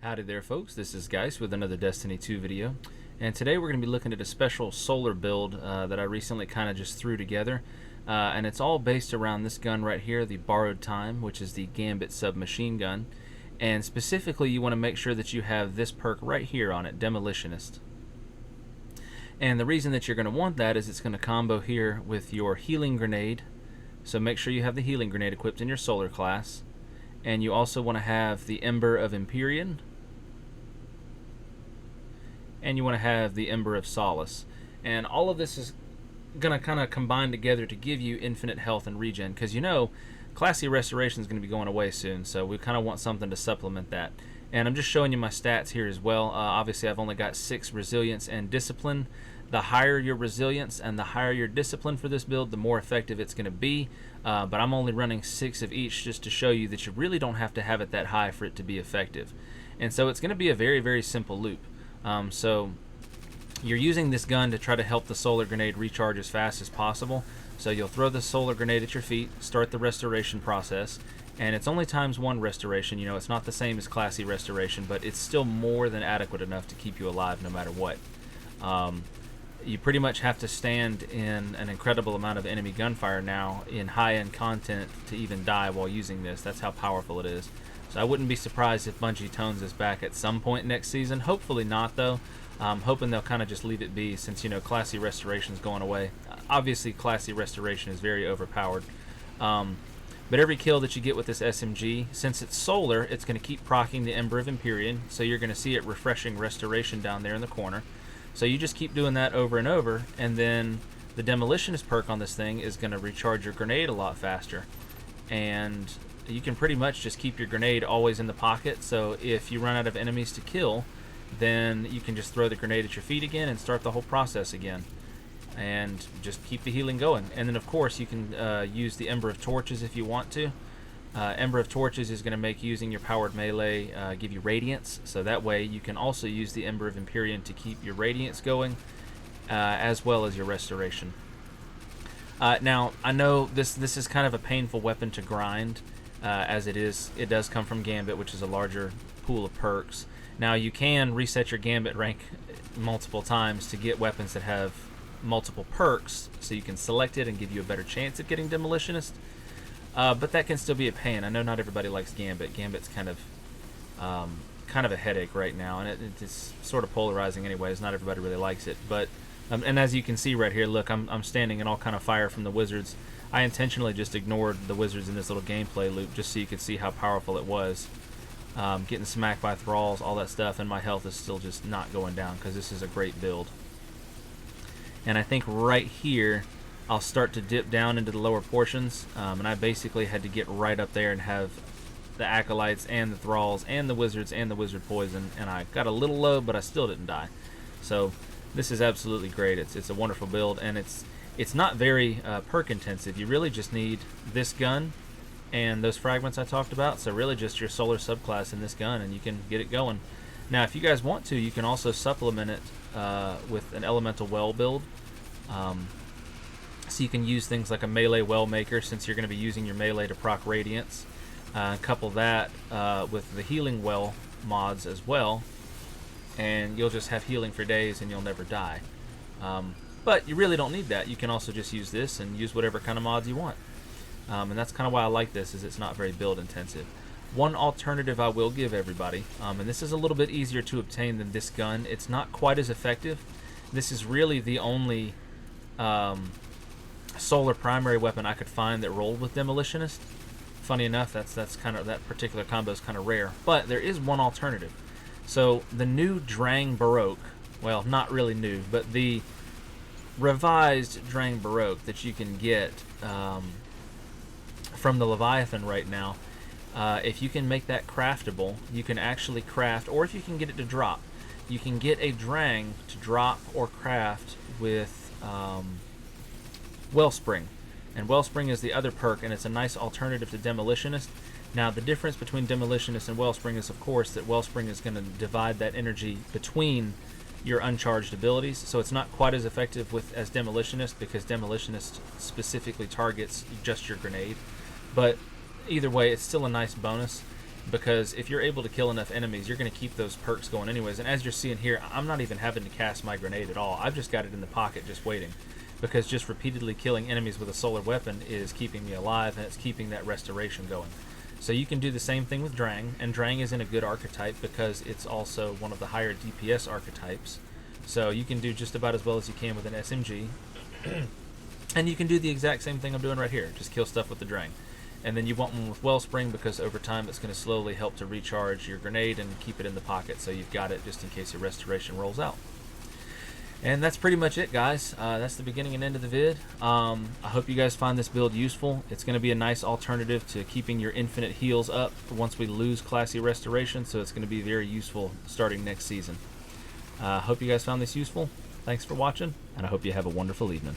Howdy there folks, this is Geist with another Destiny 2 video, and today we're going to be looking at a special solar build that I recently kind of just threw together, and it's all based around this gun right here, the Borrowed Time, which is the Gambit submachine gun, and specifically you want to make sure that you have this perk right here on it, Demolitionist. And the reason that you're going to want that is it's going to combo here with your healing grenade, so make sure you have the healing grenade equipped in your solar class. And you also want to have the Ember of Empyrean, and you want to have the Ember of Solace. And all of this is going to kind of combine together to give you infinite health and regen, because you know Classy Restoration is going to be going away soon, so we kind of want something to supplement that. And I'm just showing you my stats here as well. Obviously I've only got 6 resilience and discipline. The higher your resilience and the higher your discipline for this build, the more effective it's going to be. But I'm only running 6 of each just to show you that you really don't have to have it that high for it to be effective. And so it's going to be a very, very simple loop. So you're using this gun to try to help the solar grenade recharge as fast as possible. So you'll throw the solar grenade at your feet, start the restoration process, and it's only ×1 restoration. You know, it's not the same as Classy Restoration, but it's still more than adequate enough to keep you alive no matter what. You pretty much have to stand in an incredible amount of enemy gunfire now in high-end content to even die while using this. That's how powerful it is. So I wouldn't be surprised if Bungie tones this back at some point next season. Hopefully not, though. I'm hoping they'll kind of just leave it be, since, you know, Classy Restoration is going away. Obviously, Classy Restoration is very overpowered. But every kill that you get with this SMG, since it's solar, it's going to keep proccing the Ember of Empyrean, so you're going to see it refreshing Restoration down there in the corner. So you just keep doing that over and over, and then the Demolitionist perk on this thing is going to recharge your grenade a lot faster. And you can pretty much just keep your grenade always in the pocket, so if you run out of enemies to kill, then you can just throw the grenade at your feet again and start the whole process again. And just keep the healing going. And then of course you can use the Ember of Torches if you want to. Ember of Torches is going to make using your powered melee give you radiance, so that way you can also use the Ember of Empyrean to keep your radiance going, as well as your restoration. Now I know this is kind of a painful weapon to grind, as it does come from Gambit, which is a larger pool of perks. Now you can reset your Gambit rank multiple times to get weapons that have multiple perks, so you can select it and give you a better chance of getting Demolitionist. But that can still be a pain. I know not everybody likes Gambit. Gambit's kind of a headache right now, and it's sort of polarizing anyways. Not everybody really likes it. But and as you can see right here, look, I'm standing in all kind of fire from the wizards. I intentionally just ignored the wizards in this little gameplay loop just so you could see how powerful it was. Getting smacked by thralls, all that stuff, and my health is still just not going down because this is a great build. And I think right here I'll start to dip down into the lower portions, and I basically had to get right up there and have the acolytes and the thralls and the wizards and the wizard poison, and I got a little low, but I still didn't die. So this is absolutely great. It's a wonderful build, and it's not very perk intensive. You really just need this gun and those fragments I talked about, so really just your solar subclass in this gun, and you can get it going. Now if you guys want to, you can also supplement it with an elemental well build. So you can use things like a melee well maker, since you're going to be using your melee to proc radiance. Couple that with the healing well mods as well, and you'll just have healing for days and you'll never die. But you really don't need that. You can also just use this and use whatever kind of mods you want. And that's kind of why I like this, is it's not very build intensive. One alternative I will give everybody, and this is a little bit easier to obtain than this gun. It's not quite as effective. This is really the only solar primary weapon I could find that rolled with Demolitionist. Funny enough, that's kind of, that particular combo is kind of rare. But there is one alternative. So the new Drang Baroque, well, not really new, but the revised Drang Baroque that you can get from the Leviathan right now, if you can make that craftable, you can actually craft, or if you can get it to drop, you can get a Drang to drop or craft with Wellspring. And Wellspring is the other perk, and it's a nice alternative to Demolitionist. Now the difference between Demolitionist and Wellspring is of course that Wellspring is going to divide that energy between your uncharged abilities, so it's not quite as effective as Demolitionist, because Demolitionist specifically targets just your grenade. But either way, it's still a nice bonus. because if you're able to kill enough enemies, you're going to keep those perks going anyways. And as you're seeing here, I'm not even having to cast my grenade at all. I've just got it in the pocket just waiting, because just repeatedly killing enemies with a solar weapon is keeping me alive, and it's keeping that restoration going. So you can do the same thing with Drang, and Drang is in a good archetype because it's also one of the higher DPS archetypes. So you can do just about as well as you can with an SMG. And you can do the exact same thing I'm doing right here, just kill stuff with the Drang. And then you want one with Wellspring, because over time it's going to slowly help to recharge your grenade and keep it in the pocket, so you've got it just in case your restoration rolls out. And that's pretty much it, guys. That's the beginning and end of the vid. I hope you guys find this build useful. It's going to be a nice alternative to keeping your infinite heals up once we lose classy restoration, so it's going to be very useful starting next season. Hope you guys found this useful. Thanks for watching, and I hope you have a wonderful evening.